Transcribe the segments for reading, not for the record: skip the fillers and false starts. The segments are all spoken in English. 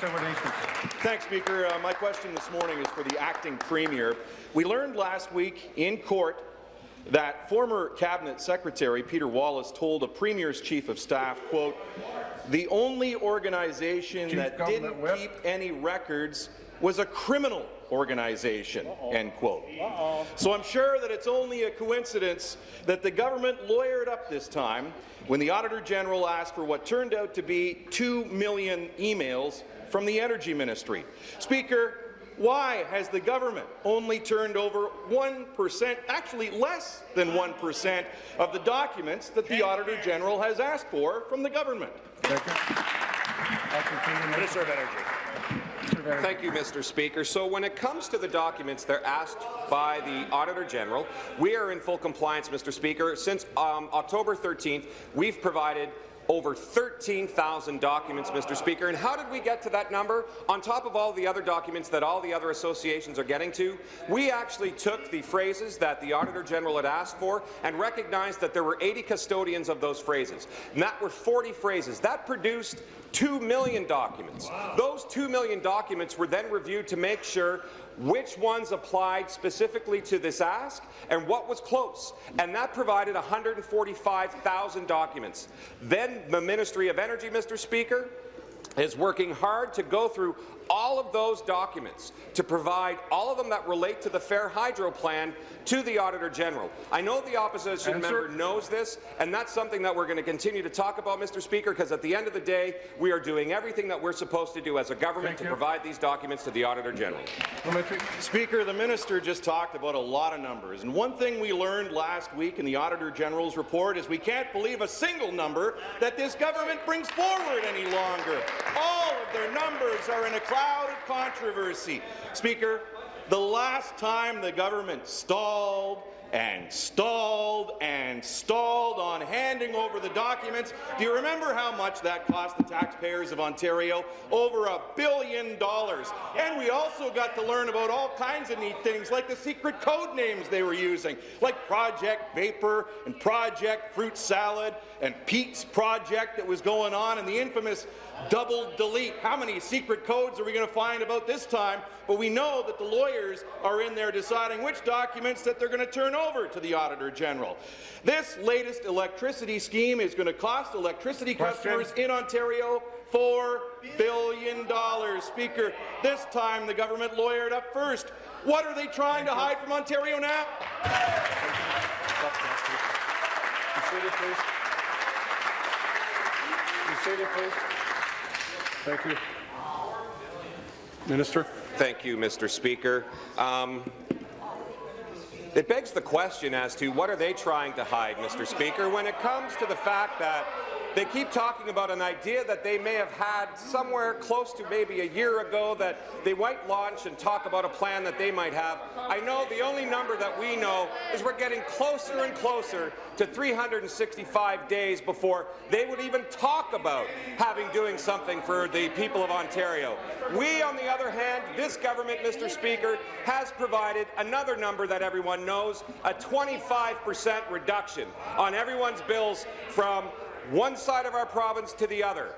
Thanks, Speaker. My question this morning is for the acting Premier. We learned last week in court that former Cabinet Secretary Peter Wallace told a Premier's Chief of Staff, quote, "The only organization that didn't keep any records was a criminal organization," end quote. So I'm sure that it's only a coincidence that the government lawyered up this time when the Auditor General asked for what turned out to be 2 million emails from the Energy Ministry. Speaker, why has the government only turned over 1%, actually less than 1%, of the documents that the Auditor General has asked for from the government? Minister of Energy. Thank you, Mr. Speaker. So when it comes to the documents they're asked by the Auditor General, we are in full compliance, Mr. Speaker. Since October 13th, we've provided over 13,000 documents, Mr. Speaker. And how did we get to that number? On top of all the other documents that all the other associations are getting to, we actually took the phrases that the Auditor General had asked for and recognized that there were 80 custodians of those phrases. And that were 40 phrases. That produced 2 million documents. Those 2 million documents were then reviewed to make sure which ones applied specifically to this ask and what was close, and that provided 145,000 documents. Then the Ministry of Energy, Mr. Speaker, is working hard to go through all of those documents to provide all of them that relate to the Fair Hydro Plan to the Auditor General. I know the opposition member knows this, and that's something that we're going to continue to talk about, Mr. Speaker, because at the end of the day, we are doing everything that we're supposed to do as a government to provide these documents to the Auditor General. Speaker, the minister just talked about a lot of numbers, and one thing we learned last week in the Auditor General's report is we can't believe a single number that this government brings forward any longer. All of their numbers are in a cloud of controversy. Speaker, the last time the government stalled and stalled and stalled on handing over the documents, do you remember how much that cost the taxpayers of Ontario? Over $1 billion. And we also got to learn about all kinds of neat things, like the secret code names they were using, like Project Vapor and Project Fruit Salad and Pete's Project that was going on, and the infamous double delete. How many secret codes are we going to find about this time? But we know that the lawyers are in there deciding which documents that they're going to turn over to the Auditor General. This latest electricity scheme is going to cost electricity customers in Ontario $4 billion. Speaker, this time the government lawyered up first. What are they trying to hide from Ontario now? Thank you. Minister. Thank you, Mr. Speaker. It begs the question as to what are they trying to hide, Mr. Speaker, when it comes to the fact that they keep talking about an idea that they may have had somewhere close to maybe a year ago that they might launch and talk about a plan that they might have. I know the only number that we know is we're getting closer and closer to 365 days before they would even talk about doing something for the people of Ontario. We, on the other hand, this government, Mr. Speaker, has provided another number that everyone knows, a 25% reduction on everyone's bills from one side of our province to the other.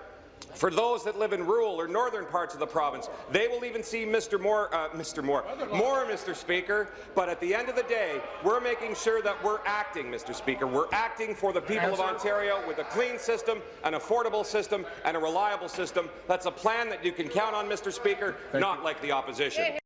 For those that live in rural or northern parts of the province, they will even see more, Mr. Speaker. But at the end of the day, we're making sure that we're acting, Mr. Speaker. We're acting for the people of Ontario with a clean system, an affordable system, and a reliable system. That's a plan that you can count on, Mr. Speaker, not like the opposition.